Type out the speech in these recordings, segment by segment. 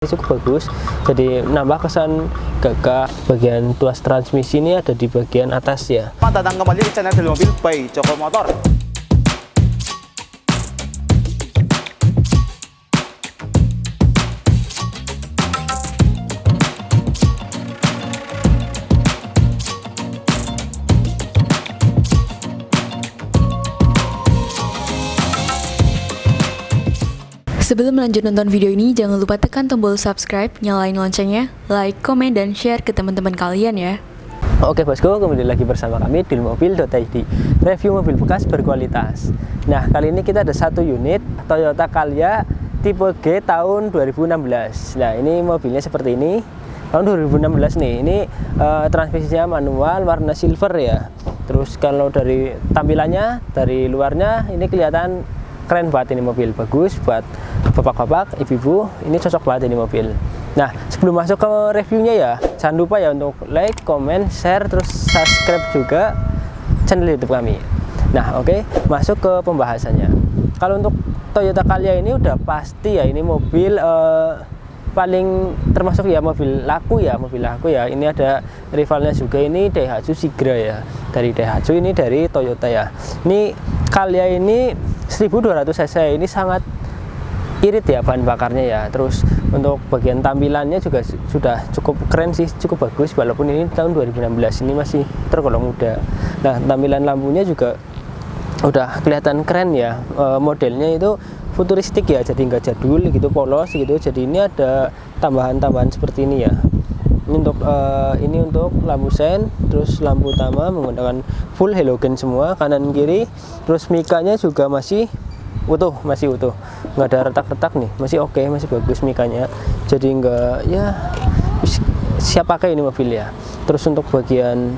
cukup bagus, jadi nambah kesan gagah. Bagian tuas transmisi ini ada di bagian atas ya. Datang kembali di channel Daily Mobil by Joko Motor. Sebelum lanjut nonton video ini, jangan lupa tekan tombol subscribe, nyalain loncengnya, like, komen, dan share ke teman-teman kalian ya. Oke bosku, kembali lagi bersama kami di Mobil.id, review mobil bekas berkualitas. Nah, kali ini kita ada satu unit Toyota Calya tipe G tahun 2016. Nah, ini mobilnya seperti ini, tahun 2016 nih. Ini transmisinya manual, warna silver ya. Terus kalau dari tampilannya, dari luarnya ini kelihatan keren banget, ini mobil bagus buat bapak-bapak, ibu-ibu, ini cocok banget ini mobil. Nah, sebelum masuk ke reviewnya ya, jangan lupa ya untuk like, comment, share, terus subscribe juga channel YouTube kami. Nah, oke, masuk ke pembahasannya. Kalau untuk Toyota Calya ini udah pasti ya, ini mobil paling termasuk ya mobil laku ya, Ini ada rivalnya juga, ini Daihatsu Sigra ya. Dari Daihatsu, ini dari Toyota ya. Ini Calya ini 1200 cc, ini sangat irit ya bahan bakarnya ya. Terus untuk bagian tampilannya juga sudah cukup keren sih, cukup bagus walaupun ini tahun 2016, ini masih tergolong muda. Nah, tampilan lampunya juga udah kelihatan keren ya. Modelnya itu futuristik ya, jadi nggak jadul gitu, polos gitu. Jadi ini ada tambahan-tambahan seperti ini ya. Ini untuk lampu sen, terus lampu utama menggunakan full halogen semua, kanan kiri. Terus mikanya juga masih utuh, nggak ada retak-retak nih, masih oke, masih bagus mikanya. Jadi nggak ya, siap pakai ini mobil ya. Terus untuk bagian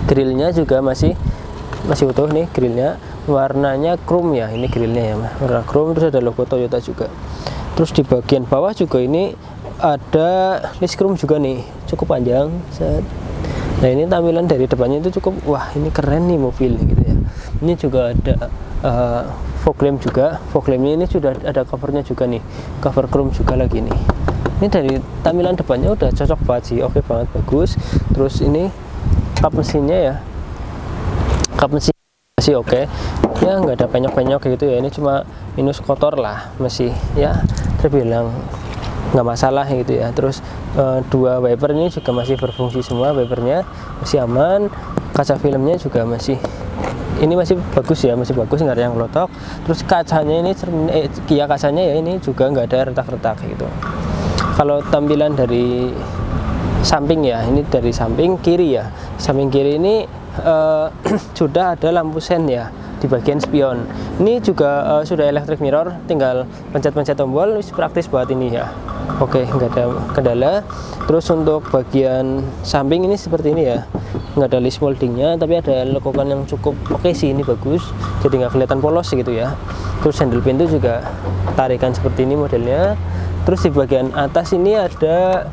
grillnya juga masih utuh nih grillnya, warnanya chrome ya, ini grillnya ya, warna chrome. Terus ada logo Toyota juga. Terus di bagian bawah juga ini ada list chrome juga nih, cukup panjang. Nah, ini tampilan dari depannya itu cukup, wah ini keren nih mobil gitu ya. Ini juga ada fog lamp juga, fog lampnya ini sudah ada covernya juga nih, cover chrome juga lagi nih. Ini dari tampilan depannya udah cocok banget sih, oke banget, bagus. Terus ini kap mesinnya ya, kap mesin masih oke ya, nggak ada penyok-penyok gitu ya. Ini cuma minus kotor lah, masih ya terbilang nggak masalah gitu ya. Terus dua wiper ini juga masih berfungsi semua, wipernya masih aman. Kaca filmnya juga masih bagus ya, masih bagus, nggak ada yang melotok. Terus kacanya ini kacanya ya, ini juga nggak ada retak-retak gitu. Kalau tampilan dari samping ya, ini dari samping kiri ya, samping kiri ini sudah ada lampu sen ya di bagian spion. Ini juga sudah electric mirror, tinggal pencet-pencet tombol, praktis banget ini ya. Oke, nggak ada kendala. Terus untuk bagian samping ini seperti ini ya, nggak ada list moldingnya, tapi ada lekukan yang cukup oke sih, ini bagus, jadi nggak kelihatan polos gitu ya. Terus handle pintu juga tarikan seperti ini modelnya. Terus di bagian atas ini ada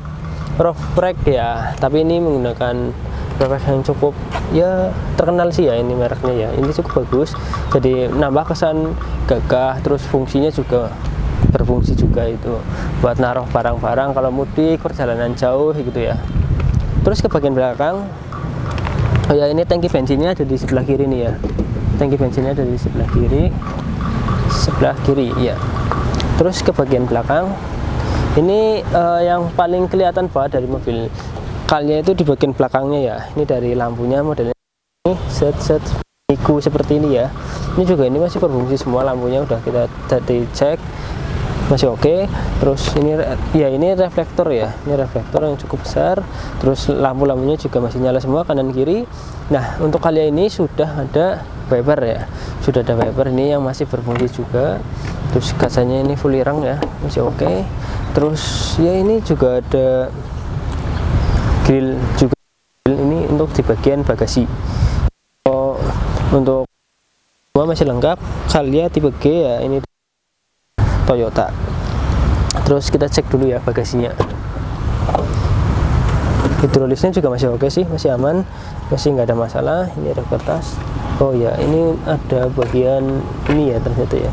roof rack ya, tapi ini menggunakan roof rack yang cukup ya terkenal sih ya, ini mereknya ya. Ini cukup bagus, jadi nambah kesan gagah. Terus fungsinya juga berfungsi juga itu buat naruh barang-barang kalau mudik, perjalanan jauh gitu ya. Terus ke bagian belakang, oh ya, ini tangki bensinnya ada di sebelah kiri nih ya. Tangki bensinnya ada di sebelah kiri ya. Terus ke bagian belakang, ini yang paling kelihatan banget dari mobil Calya itu di bagian belakangnya ya. Ini dari lampunya, modelnya ini set Miku seperti ini ya. Ini juga ini masih berfungsi semua, lampunya udah kita tadi cek masih oke. Terus ini ya, ini reflektor ya, ini reflektor yang cukup besar. Terus lampu-lampunya juga masih nyala semua, kanan kiri. Nah, untuk Calya ini sudah ada wiper ya, sudah ada wiper ini yang masih berfungsi juga. Terus kacanya ini full irang ya, masih oke. Terus ya, ini juga ada grill juga, ini untuk di bagian bagasi. Untuk semua masih lengkap, Calya tipe G ya, ini Toyota. Terus kita cek dulu ya bagasinya. Hidrolisnya juga masih oke sih, masih aman, masih nggak ada masalah. Ini ada kertas. Oh ya, ini ada bagian ini ya ternyata ya,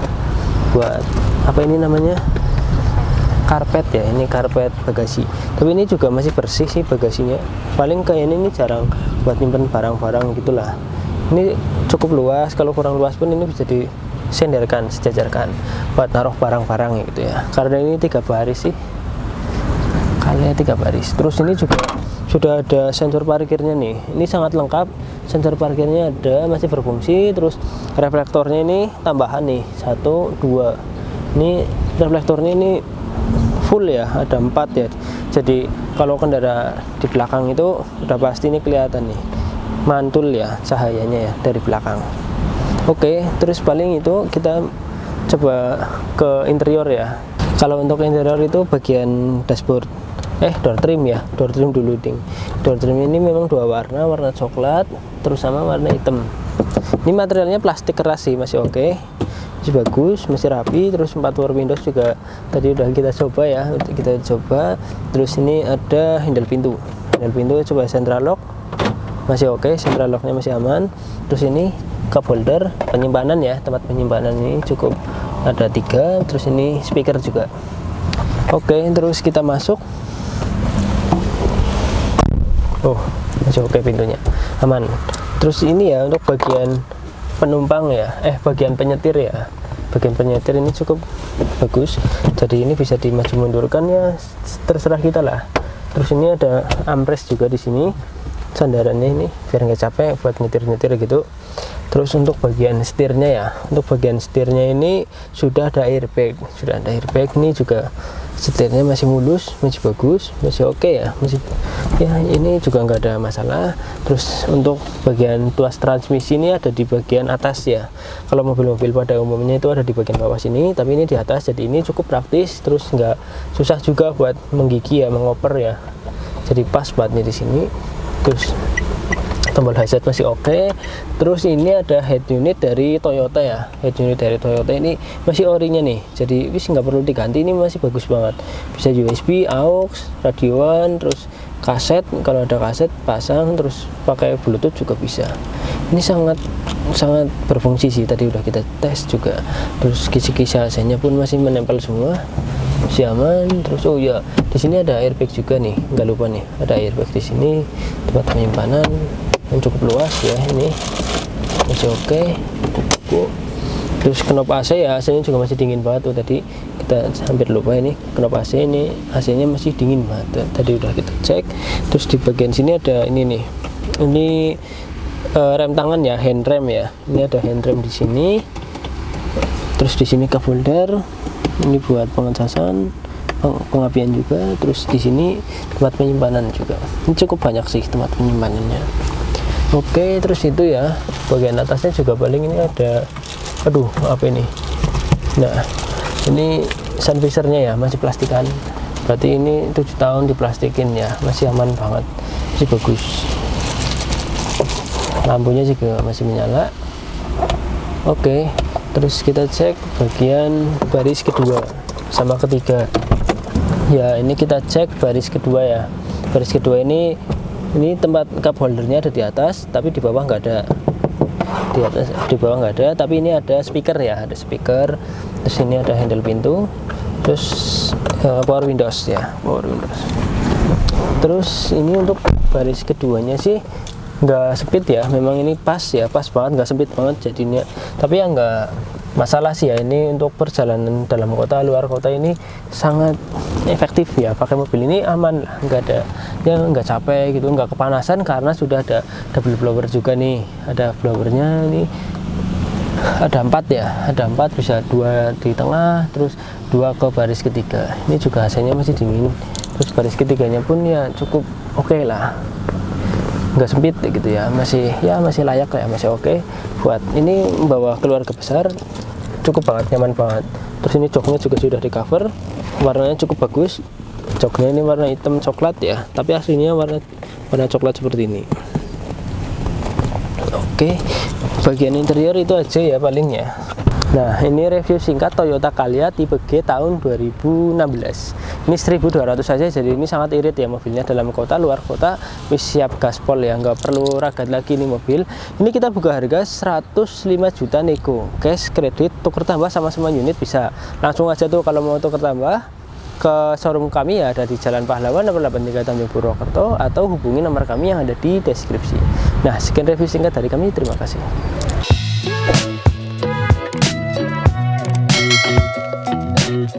buat apa ini namanya, karpet ya, ini karpet bagasi. Tapi ini juga masih bersih sih bagasinya. Paling kayak ini jarang buat nyimpen barang-barang gitulah. Ini cukup luas, kalau kurang luas pun ini bisa disenderkan, sejajarkan buat naruh barang-barang gitu ya. Karena ini 3 baris sih, kalian 3 baris. Terus ini juga sudah ada sensor parkirnya nih. Ini sangat lengkap, sensor parkirnya ada, masih berfungsi. Terus reflektornya ini tambahan nih, 1, 2. Ini reflektornya ini full ya, ada 4 ya. Jadi kalau kendara di belakang itu udah pasti ini kelihatan nih, mantul ya cahayanya ya dari belakang. Oke, terus paling itu kita coba ke interior ya. Kalau untuk interior itu bagian dashboard, door trim ya, door trim dulu ding. Door trim ini memang 2 warna, warna coklat terus sama warna hitam. Ini materialnya plastik keras sih, masih oke, masih bagus, masih rapi. Terus 4 power windows juga tadi udah kita coba ya, kita coba. Terus ini ada handle pintu, coba central lock, masih oke, central locknya masih aman. Terus ini cup holder, penyimpanan ya, tempat penyimpanan ini cukup ada 3. Terus ini speaker juga. Oke, terus kita masuk. Oh, masih oke, pintunya aman. Terus ini ya untuk bagian penumpang ya, bagian penyetir ya. Bagian penyetir ini cukup bagus. Jadi ini bisa dimaju mundurkan ya, terserah kita lah. Terus ini ada armrest juga di sini, sandarannya ini biar nggak capek buat nyetir-nyetir gitu. Terus untuk bagian setirnya ya, untuk bagian setirnya ini sudah ada airbag, ini juga setirnya masih mulus, masih bagus, masih oke ya, masih ya, ini juga nggak ada masalah. Terus untuk bagian tuas transmisi ini ada di bagian atas ya. Kalau mobil-mobil pada umumnya itu ada di bagian bawah sini, tapi ini di atas, jadi ini cukup praktis. Terus nggak susah juga buat menggigi ya, mengoper ya, jadi pas buatnya di sini. Terus tombol hazard masih oke. Terus ini ada head unit dari Toyota ya, head unit dari Toyota ini masih orinya nih, jadi wis nggak perlu diganti, ini masih bagus banget. Bisa USB, aux, radioan, terus kaset, kalau ada kaset pasang, terus pakai Bluetooth juga bisa. Ini sangat berfungsi sih, tadi udah kita tes juga. Terus kisi-kisi AC-nya pun masih menempel semua, masih aman. Terus oh ya, di sini ada airbag juga nih, nggak lupa nih, ada airbag di sini, tempat penyimpanan yang cukup luas ya, ini masih oke. Terus knop AC ya, AC-nya juga masih dingin banget tuh, tadi kita hampir lupa ini knop AC, ini AC-nya masih dingin banget, tadi udah kita cek. Terus di bagian sini ada ini nih, ini rem tangan ya, hand rem ya, ini ada hand rem di sini. Terus di sini cup holder, ini buat pengecasan, pengapian juga. Terus di sini tempat penyimpanan juga, ini cukup banyak sih tempat penyimpanannya. Oke, terus itu ya bagian atasnya juga paling ini ada, aduh apa ini, nah ini sun visornya ya, masih plastikan, berarti ini 7 tahun diplastikin ya, masih aman banget, masih bagus. Lampunya juga masih menyala. Oke, terus kita cek bagian baris kedua sama ketiga ya. Ini kita cek baris kedua ya. Baris kedua ini tempat cup holdernya ada di atas, tapi di bawah nggak ada. Di bawah nggak ada, tapi ini ada speaker ya, ada speaker. Terus ini ada handle pintu, terus power windows ya, power windows. Terus ini untuk baris keduanya sih nggak sempit ya, memang ini pas ya, pas banget, nggak sempit banget jadinya. Tapi ya nggak masalah sih ya, ini untuk perjalanan dalam kota, luar kota ini sangat efektif ya, pakai mobil ini aman lah, nggak ada ya, nggak capek gitu, nggak kepanasan karena sudah ada double blower juga nih, ada blowernya nih, ada 4 ya, ada 4, bisa 2 di tengah, terus 2 ke baris ketiga. Ini juga AC-nya masih dingin, terus baris ketiganya pun ya cukup oke lah, nggak sempit gitu ya, masih layak lah ya, masih oke buat ini membawa keluarga besar, cukup banget, nyaman banget. Terus ini joknya juga sudah di cover, warnanya cukup bagus. Joknya ini warna hitam coklat ya, tapi aslinya warna coklat seperti ini. Oke, bagian interior itu aja ya paling ya. Nah, ini review singkat Toyota Calya tipe G tahun 2016. Ini 1.200 saja, jadi ini sangat irit ya mobilnya, dalam kota, luar kota wis siap gaspol ya, nggak perlu ragat lagi nih mobil. Ini kita buka harga 105 juta nego, cash, kredit, tuker tambah sama semua unit bisa. Langsung aja tuh kalau mau tuker tambah ke showroom kami ya ada di Jalan Pahlawan nomor 83 Tanjung Purwokerto, atau hubungi nomor kami yang ada di deskripsi. Nah, sekian review singkat dari kami, terima kasih.